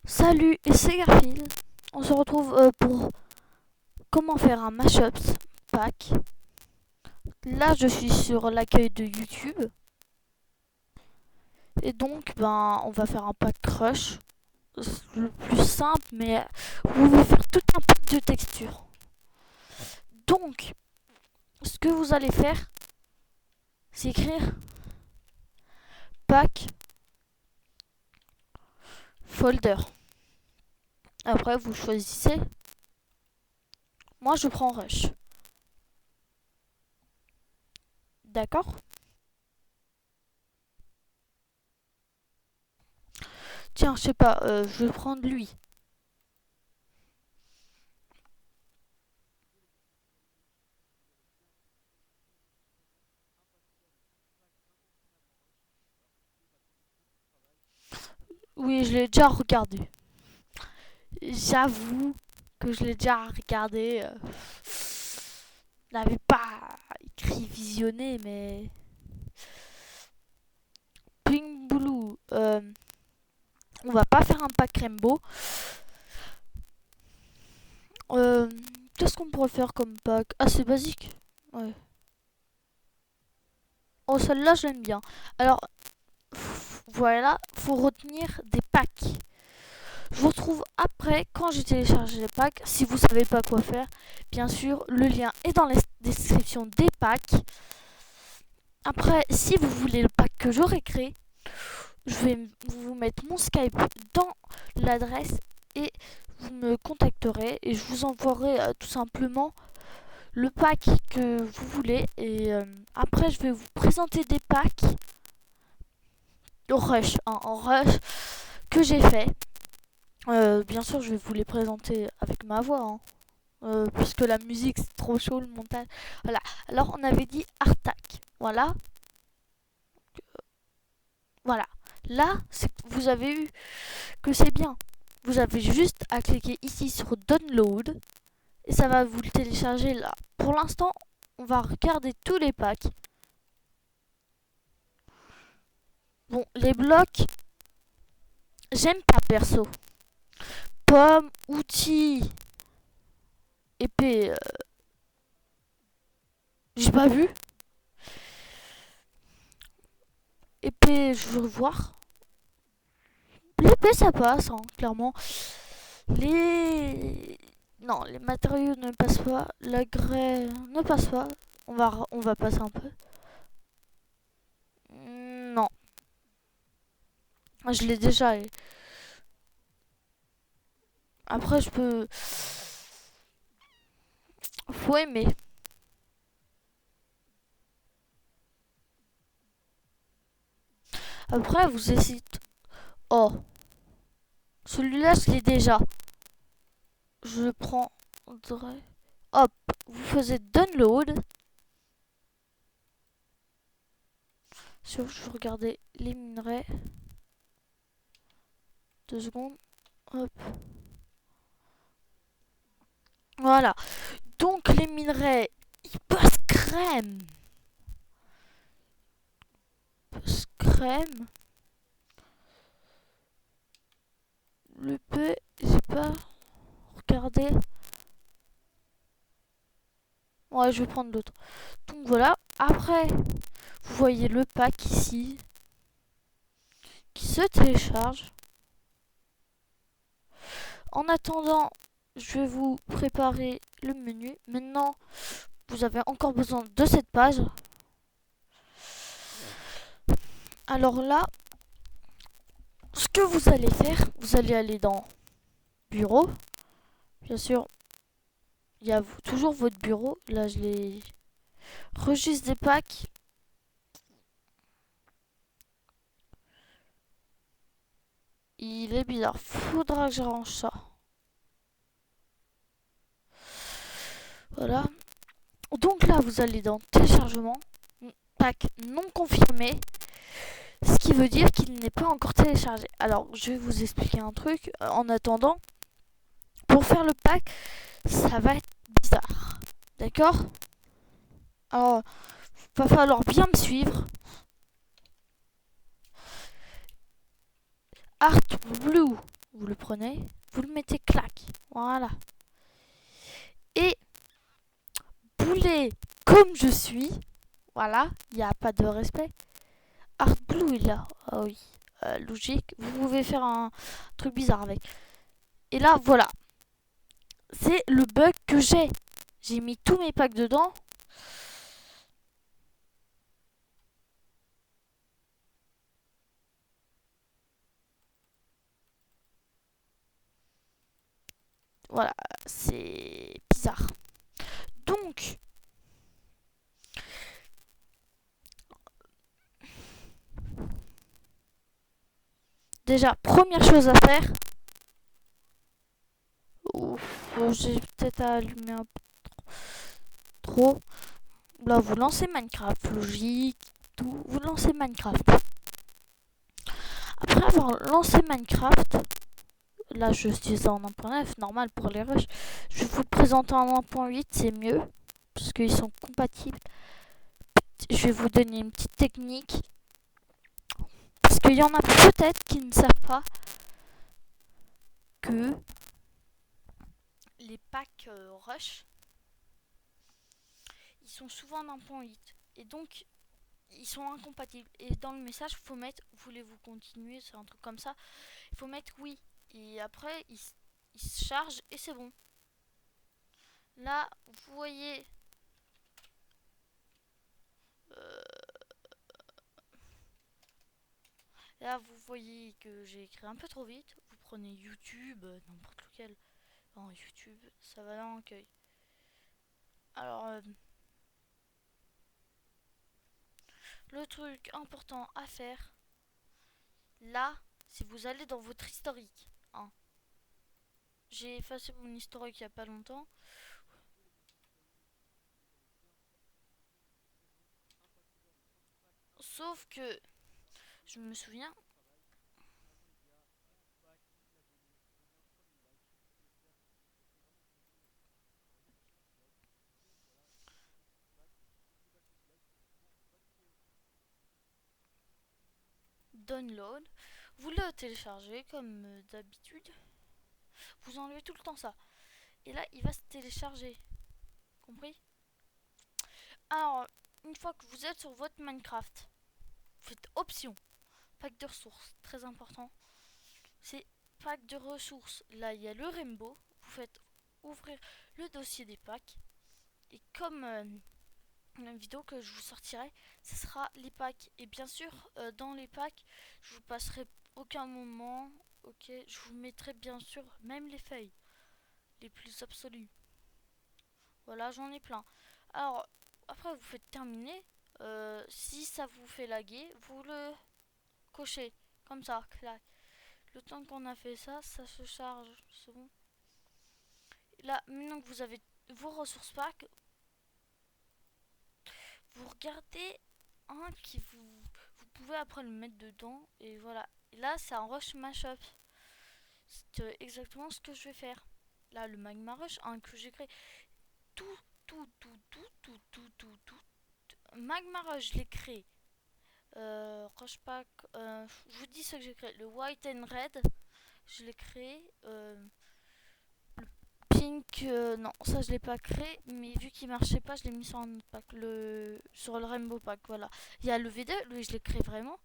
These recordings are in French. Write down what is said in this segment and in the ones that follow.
Salut, et c'est Garfield. On se retrouve pour comment faire un mashup pack. Là, je suis sur l'accueil de YouTube. Et donc, on va faire un pack crush. C'est le plus simple, mais vous pouvez faire tout un pack de textures. Donc, ce que vous allez faire, c'est écrire pack folder. Après, vous choisissez. Moi, je prends rush. D'accord? Tiens, je sais pas, je vais prendre lui. Oui, je l'ai déjà regardé. J'avoue que je l'ai déjà regardé. Je n'avais pas écrit visionné, mais. Pink Blue. On va pas faire un pack Rainbow. Euh, Qu'est-ce qu'on pourrait faire comme pack? Ah, c'est basique. Ouais. Oh, celle-là, je l'aime bien. Alors, voilà, faut retenir des packs. Je vous retrouve après quand j'ai téléchargé les packs. Si vous savez pas quoi faire, bien sûr, le lien est dans la description des packs. Après, si vous voulez le pack que j'aurai créé, je vais vous mettre mon Skype dans l'adresse et vous me contacterez et je vous envoierai tout simplement le pack que vous voulez. Et après, je vais vous présenter des packs en rush que j'ai fait. Bien sûr, je vais vous les présenter avec ma voix, hein. Puisque la musique c'est trop chaud, le montage. Voilà. Alors, on avait dit Artac. Voilà. Voilà. Là, vous avez eu que c'est bien. Vous avez juste à cliquer ici sur Download et ça va vous le télécharger là. Pour l'instant, on va regarder tous les packs. Bon, les blocs, j'aime pas perso. Pomme, outils, épée, j'ai pas vu. Épée, je veux voir. L'épée, ça passe, hein, clairement. Les... Non, les matériaux ne passent pas. La grès ne passe pas. On va passer un peu. Non, je l'ai déjà. Après, je peux... Faut aimer. Après, vous hésitez. Oh, celui-là, je l'ai déjà. Je le prendrai. Hop, vous faisiez download. Je regardais les minerais. 2 secondes. Hop. Voilà. Donc, les minerais, ils passent crème. Passe crème. Le P, j'ai pas regardé. Ouais, je vais prendre l'autre. Donc voilà. Après, vous voyez le pack ici qui se télécharge. En attendant, je vais vous préparer le menu. Maintenant, vous avez encore besoin de cette page. Alors là, ce que vous allez faire, vous allez aller dans bureau. Bien sûr, il y a toujours votre bureau. Là, je l'ai registre des packs. Il est bizarre. Faudra que j'arrange ça. Voilà. Donc là, vous allez dans téléchargement. Pack non confirmé. Ce qui veut dire qu'il n'est pas encore téléchargé. Alors, je vais vous expliquer un truc. En attendant, pour faire le pack, ça va être bizarre. D'accord? Alors, va falloir bien me suivre. Art Blue. vous le prenez, vous le mettez clac. Voilà. Et boulet comme je suis, voilà, il n'y a pas de respect. Art Blue est là. Ah oui, logique. Vous pouvez faire un truc bizarre avec. Et là, voilà. C'est le bug que j'ai. J'ai mis tous mes packs dedans. Voilà, c'est bizarre. Donc, déjà, première chose à faire. Ouf, j'ai peut-être allumé un peu trop. Là, vous lancez Minecraft, logique, tout. Vous lancez Minecraft. Après avoir lancé Minecraft, là je suis en 1.9, normal pour les rushs. Je vais vous le présenter en 1.8, c'est mieux, parce qu'ils sont compatibles. Je vais vous donner une petite technique, parce qu'il y en a peut-être qui ne savent pas que les packs rush, ils sont souvent en 1.8. Et donc, ils sont incompatibles. Et dans le message, il faut mettre voulez-vous continuer, c'est un truc comme ça. Il faut mettre oui. Et après, il se charge et c'est bon. Là, vous voyez. euh, Là, vous voyez que j'ai écrit un peu trop vite. Vous prenez YouTube, n'importe lequel. Non, YouTube, ça va dans l'accueil. Alors, le truc important à faire, là, si vous allez dans votre historique, hein, j'ai effacé mon historique il n'y a pas longtemps. Sauf que, je me souviens, download, vous le téléchargez comme d'habitude. Vous enlevez tout le temps ça. Et là, il va se télécharger. Compris? Alors, une fois que vous êtes sur votre Minecraft, vous faites option, pack de ressources, très important. C'est pack de ressources. Là, il y a le rainbow. Vous faites ouvrir le dossier des packs. Et comme une vidéo que je vous sortirai, ce sera les packs. Et bien sûr, dans les packs, je vous passerai aucun moment. Ok, je vous mettrai bien sûr même les feuilles les plus absolues. Voilà, j'en ai plein. Alors, après, vous faites terminer. Si ça vous fait laguer, vous le cochez. Comme ça, clac. Le temps qu'on a fait ça, ça se charge. C'est bon. Là, maintenant que vous avez vos ressources pack, vous regardez un qui vous pouvez après le mettre dedans. Et voilà. Et là, c'est un rush mashup. C'est exactement ce que je vais faire. Là, le magma rush, un que j'ai créé. Tout, tout. Magma rush, je l'ai créé. Rush pack, je vous dis ce que j'ai créé. Le white and red, je l'ai créé. Le pink, non, ça je l'ai pas créé. Mais vu qu'il marchait pas, je l'ai mis sur un autre pack. Sur le rainbow pack, voilà. Il y a le V2, lui je l'ai créé vraiment.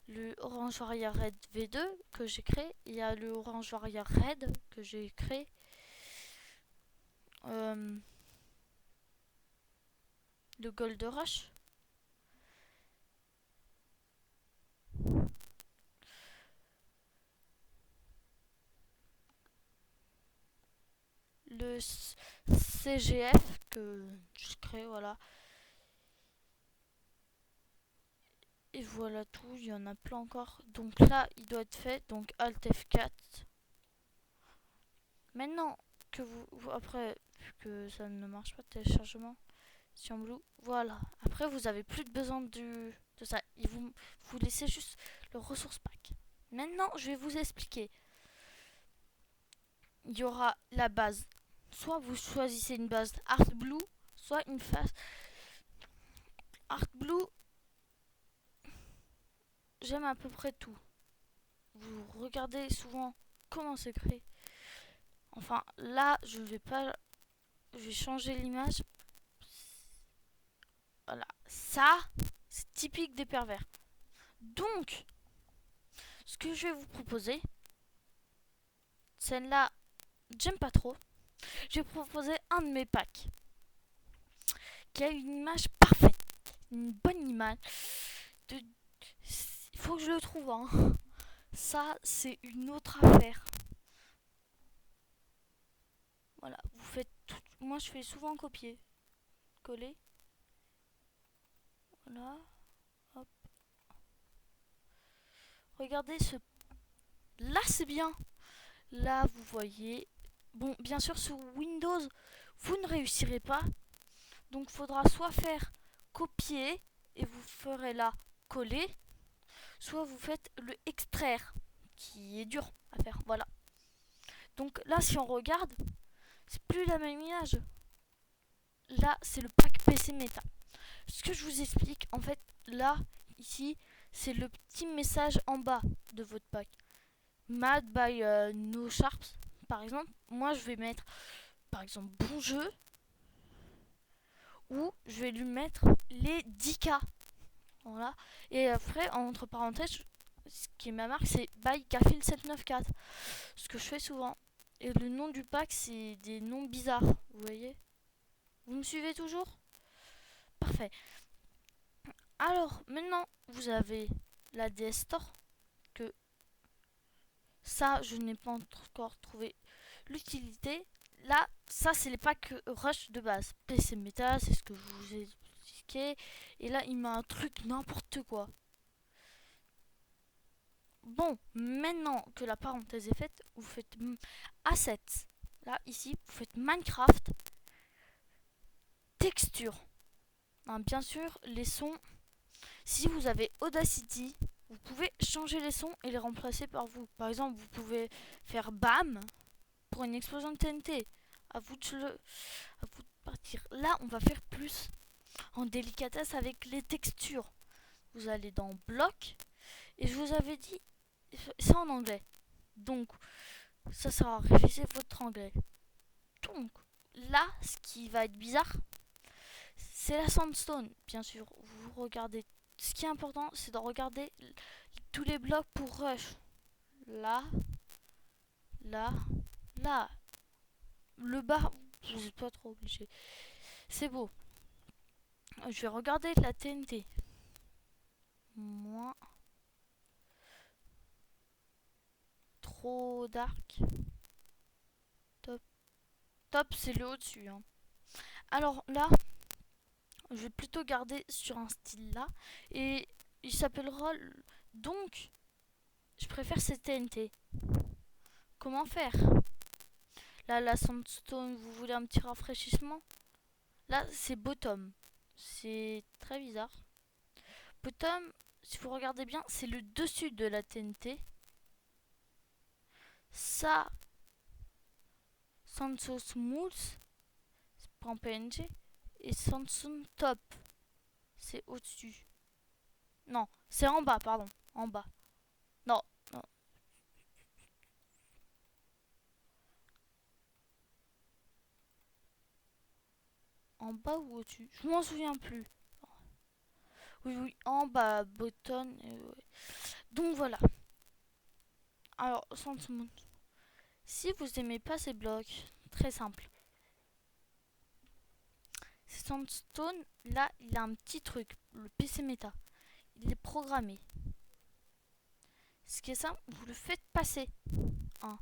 Le orange warrior red V2 que j'ai créé. Il y a le orange warrior red que j'ai créé. Le gold rush. Le CGF que je crée, voilà. Et voilà tout, il y en a plein encore. Donc là, il doit être fait. Donc Alt F4. Maintenant que après, vu que ça ne marche pas, téléchargement, Cyan Blue, voilà. Après, vous avez plus de besoin de ça. Et vous laissez juste le ressource pack. Maintenant, je vais vous expliquer. Il y aura la base. Soit vous choisissez une base Art Blue, soit une phase Art Blue. J'aime à peu près tout. Vous regardez souvent comment c'est créé. Enfin, là, je vais pas... Je vais changer l'image. Voilà. Ça, c'est typique des pervers. Donc, ce que je vais vous proposer, celle-là, j'aime pas trop. Je vais proposer un de mes packs qui a une image parfaite. Une bonne image. De... Il faut que je le trouve, hein. Ça, c'est une autre affaire. Voilà, vous faites tout. Moi, je fais souvent copier, coller. Voilà, hop. Regardez ce. Là, c'est bien. Là, vous voyez. Bon, bien sûr, sur Windows, vous ne réussirez pas. Donc, il faudra soit faire copier et vous ferez là coller, soit vous faites le extraire, qui est dur à faire. Voilà. Donc là, si on regarde, c'est plus la même image. Là, c'est le pack PC Meta. Ce que je vous explique, en fait, là, ici, c'est le petit message en bas de votre pack. Mad by No Sharps, par exemple. Moi, je vais mettre, par exemple, bon jeu. Ou je vais lui mettre les 10K. Voilà. Et après, entre parenthèses, ce qui est ma marque, c'est by Cafil 794. Ce que je fais souvent. Et le nom du pack, c'est des noms bizarres. Vous voyez? Vous me suivez toujours? Parfait. Alors, maintenant, vous avez la DS Store. Que ça, je n'ai pas encore trouvé l'utilité. Là, ça, c'est les packs Rush de base. PC Meta, c'est ce que je vous ai expliqué. Et là, il m'a un truc n'importe quoi. Bon, maintenant que la parenthèse est faite, vous faites Assets. Là, ici, vous faites Minecraft. Texture. Hein, bien sûr, les sons. Si vous avez Audacity, vous pouvez changer les sons et les remplacer par vous. Par exemple, vous pouvez faire BAM pour une explosion de TNT. À vous de partir. Là, on va faire plus en délicatesse avec les textures. Vous allez dans Bloc. Et je vous avais dit, c'est en anglais. Donc, ça sera réviser votre anglais. Donc, là, ce qui va être bizarre, c'est la sandstone. Bien sûr, vous regardez. Ce qui est important, c'est de regarder tous les blocs pour rush. Là, là, là. Le bas, vous n'êtes pas trop obligé. C'est beau. Je vais regarder la TNT. Moins. Trop dark. Top. Top, c'est le au-dessus. Hein. Alors là, je vais plutôt garder sur un style là. Et il s'appellera... Donc, je préfère cette TNT. Comment faire? Là, la sandstone, vous voulez un petit rafraîchissement? Là, c'est bottom. C'est très bizarre. Bottom, si vous regardez bien, c'est le dessus de la TNT. Ça, Sandstone Smooth, c'est pas en PNG. Et Sandstone Top, c'est au-dessus. Non, c'est en bas, pardon. En bas. Non, non. En bas ou au-dessus? Je m'en souviens plus. Oui, oui, en bas, bottom. Ouais. Donc voilà. Alors, Sandstone. Si vous aimez pas ces blocs, très simple. Sandstone, là, il a un petit truc, le PC Meta. Il est programmé. Ce qui est simple, vous le faites passer. Hein.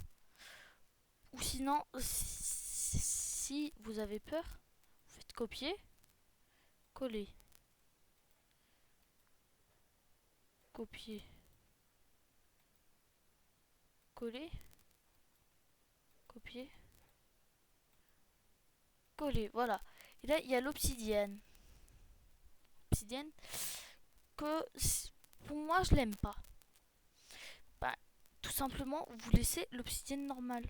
Ou sinon, si vous avez peur, vous faites copier, coller. Copier. Coller. Copier. Coller, voilà. Et là, il y a l'obsidienne. Obsidienne que pour moi, je l'aime pas. Bah, tout simplement, vous laissez l'obsidienne normale.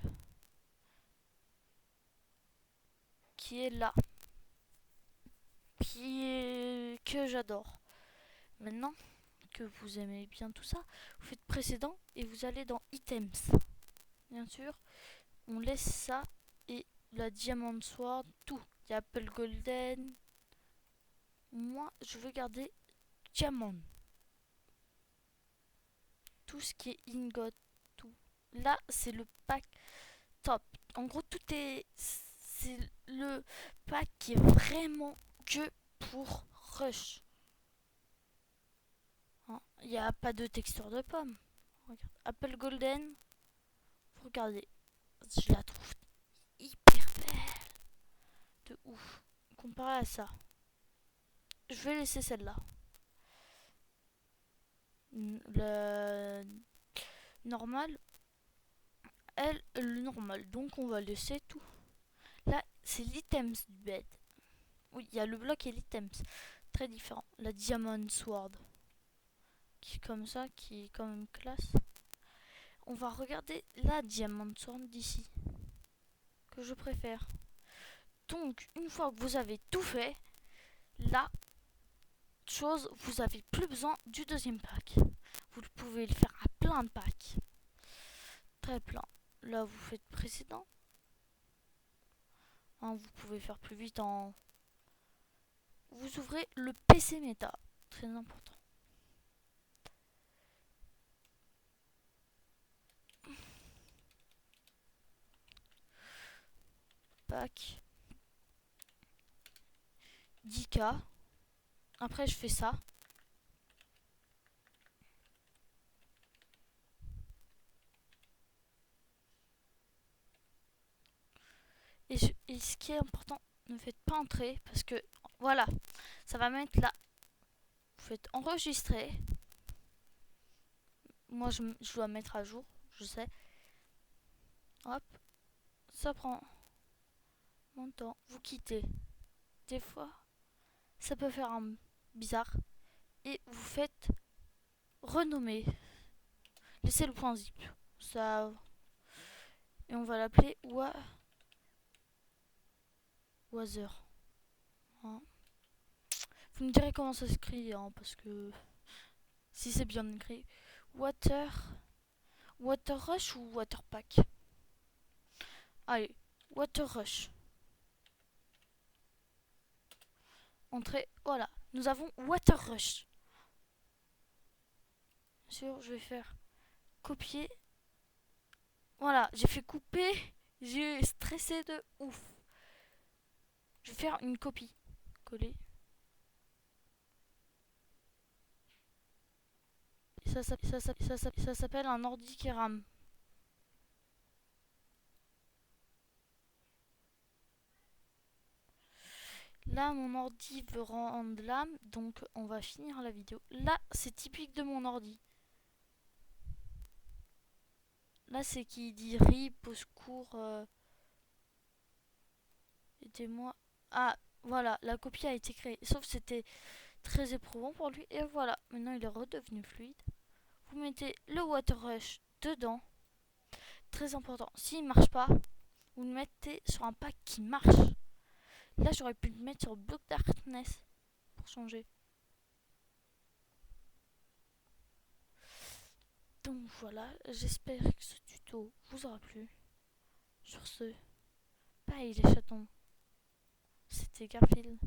Qui est là. Que j'adore. Maintenant que vous aimez bien tout ça, vous faites précédent et vous allez dans items. bien sûr. On laisse ça et la Diamond Sword, tout. Il y a Apple Golden. Moi, je veux garder Diamond. Tout ce qui est ingot, tout. Là, c'est le pack top. En gros, tout est... C'est le pack qui est vraiment que pour Rush. Il n'y a pas de texture de pomme. Regarde. Apple Golden. Regardez. Je la trouve hyper belle. De ouf. Comparé à ça. Je vais laisser celle-là. Le normal. Elle, le normal. Donc on va laisser tout. Là, c'est l'items du bed. Oui, il y a le bloc et l'items. Très différent. La Diamond Sword. Qui est comme ça, qui est quand même classe. On va regarder la Diamond Sword d'ici. Que je préfère. Donc, une fois que vous avez tout fait, la chose, vous n'avez plus besoin du deuxième pack. Vous pouvez le faire à plein de packs. Très plein. Là, vous faites précédent. Hein, vous pouvez faire plus vite en... Vous ouvrez le PC méta. Très important. Pack. 10K. Après, je fais ça. Et ce qui est important, ne faites pas entrer parce que voilà, ça va mettre là. Vous faites enregistrer. Moi, je dois mettre à jour, je sais. Hop, ça prend mon temps. Vous quittez. Des fois, ça peut faire un bizarre. Et vous faites renommer. Laissez le point zip. Ça. Et on va l'appeler Wazer. Hein. Vous me direz comment ça s'écrit, hein, parce que si c'est bien écrit. Water Rush ou Water Pack? Allez, Water Rush. Entrée, voilà. Nous avons Water Rush. Bien sûr, je vais faire copier. Voilà, j'ai fait couper. J'ai stressé de ouf. Je vais faire une copie. Coller. Ça s'appelle un ordi qui rame. Là, mon ordi veut rendre l'âme, donc on va finir la vidéo. Là, c'est typique de mon ordi. Là, c'est qui dit RIP, au secours. Aidez-moi. Ah, voilà, la copie a été créée. Sauf que c'était très éprouvant pour lui. Et voilà, maintenant il est redevenu fluide. Vous mettez le Water Rush dedans. Très important. S'il ne marche pas, vous le mettez sur un pack qui marche. Là, j'aurais pu le mettre sur Block Darkness pour changer. Donc voilà, j'espère que ce tuto vous aura plu. Sur ce, bye les chatons. C'était Garfield.